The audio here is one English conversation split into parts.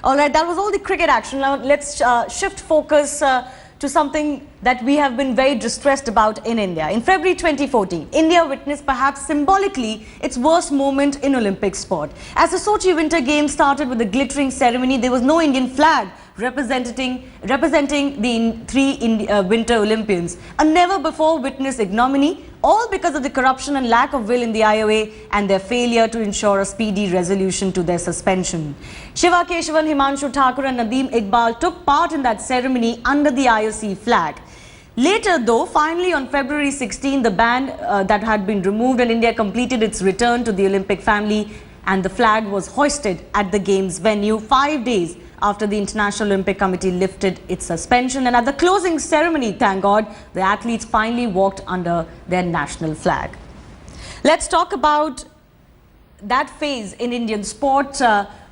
All right, that was all the cricket action. Now let's shift focus to something that we have been very distressed about in India. In February 2014, India witnessed perhaps symbolically its worst moment in Olympic sport. As the Sochi Winter Games started with a glittering ceremony, there was no Indian flag representing the three Winter Olympians. A never-before witnessed ignominy, all because of the corruption and lack of will in the IOA and their failure to ensure a speedy resolution to their suspension. Shiva Keshavan, Himanshu Thakur and Nadeem Iqbal took part in that ceremony under the IOC flag. Later though, finally on February 16, the ban that had been removed and India completed its return to the Olympic family and the flag was hoisted at the Games venue 5 days after the International Olympic Committee lifted its suspension. And at the closing ceremony, thank God, the athletes finally walked under their national flag. Let's talk about that phase in Indian sport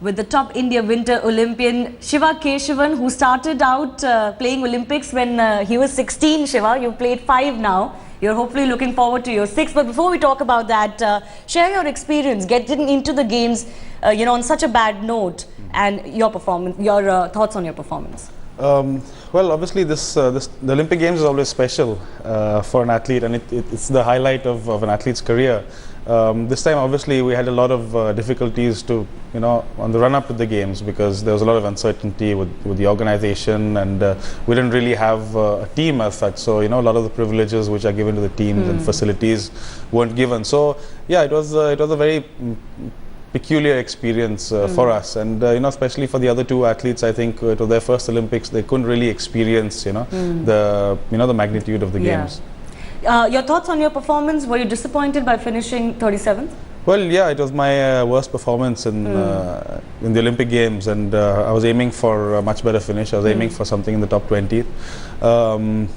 with the top India Winter Olympian Shiva Keshavan, who started out playing Olympics when he was 16. Shiva, you've played 5 now. You're hopefully looking forward to your 6th. But before we talk about that, share your experience getting into the games, on such a bad note, and your performance, your thoughts on your performance. Well, obviously, the Olympic Games is always special for an athlete, and it's the highlight of an athlete's career. This time, obviously, we had a lot of difficulties to, on the run-up to the games, because there was a lot of uncertainty with the organization, and we didn't really have a team as such. So, a lot of the privileges which are given to the teams and facilities weren't given. So, yeah, it was a very peculiar experience for us, and especially for the other two athletes. I think it was their first Olympics. They couldn't really experience the magnitude of the games. Your thoughts on your performance? Were you disappointed by finishing 37th? Well, yeah, it was my worst performance in the Olympic Games, and I was aiming for a much better finish. I was aiming for something in the top 20th,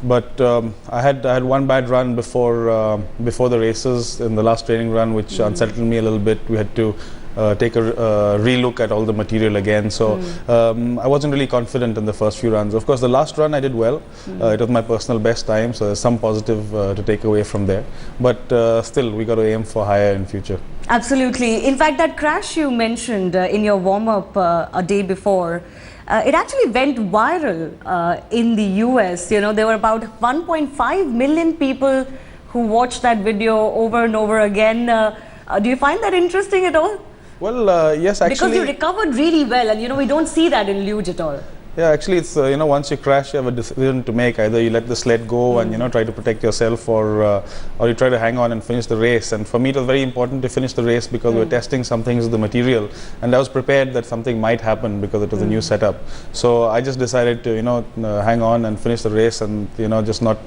but I had one bad run before the races in the last training run, which unsettled me a little bit. We had to take a re-look at all the material again. So I wasn't really confident in the first few runs. Of course, the last run I did well. It was my personal best time, so there's some positive to take away from there. But still, we got to aim for higher in future. Absolutely. In fact, that crash you mentioned in your warm-up a day before, it actually went viral in the US. There were about 1.5 million people who watched that video over and over again. Do you find that interesting at all? Well, yes, actually. Because you recovered really well, and we don't see that in luge at all. Yeah, actually, it's once you crash, you have a decision to make. Either you let the sled go and try to protect yourself, or you try to hang on and finish the race. And for me, it was very important to finish the race because we were testing some things with the material, and I was prepared that something might happen because it was a new setup. So I just decided to hang on and finish the race, and just not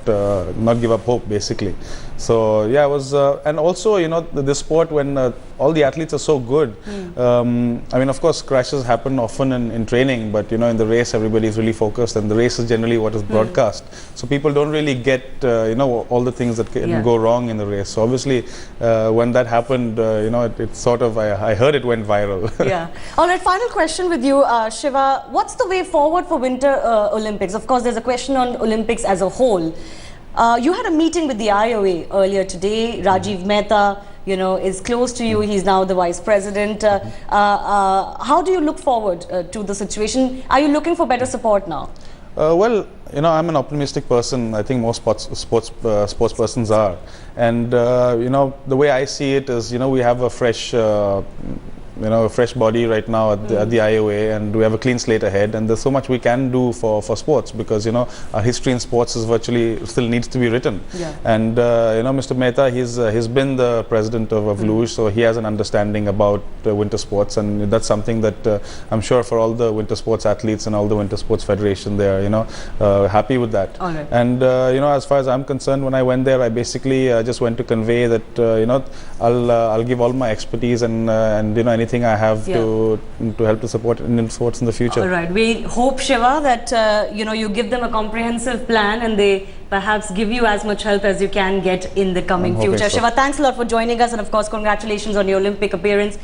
give up hope, basically. So yeah, it was, and also this sport, when all the athletes are so good. I mean, of course, crashes happen often in training, but in the race, everybody is really focused, and the race is generally what is broadcast. So people don't really get all the things that can go wrong in the race. So obviously, when that happened, it sort of, I heard it went viral. Yeah. All right. Final question with you, Shiva. What's the way forward for Winter Olympics? Of course, there's a question on Olympics as a whole. You had a meeting with the IOA earlier today. Rajiv Mehta, is close to you. He's now the vice president. How do you look forward to the situation? Are you looking for better support now? Well, I'm an optimistic person. I think most sports persons are. And, the way I see it is, we have a fresh body right now at the IOA, and we have a clean slate ahead, and there's so much we can do for sports, because our history in sports is virtually still needs to be written. And Mr. Mehta, he's been the president of luge, so he has an understanding about winter sports, and that's something that I'm sure for all the winter sports athletes and all the winter sports federation, they are happy with that. And as far as I'm concerned, when I went there, I basically just went to convey that I'll give all my expertise and anything I have to help to support Indian sports in the future. All right. We hope, Shiva, that you give them a comprehensive plan, and they perhaps give you as much help as you can get in the coming future. So. Shiva, thanks a lot for joining us, and of course, congratulations on your Olympic appearance.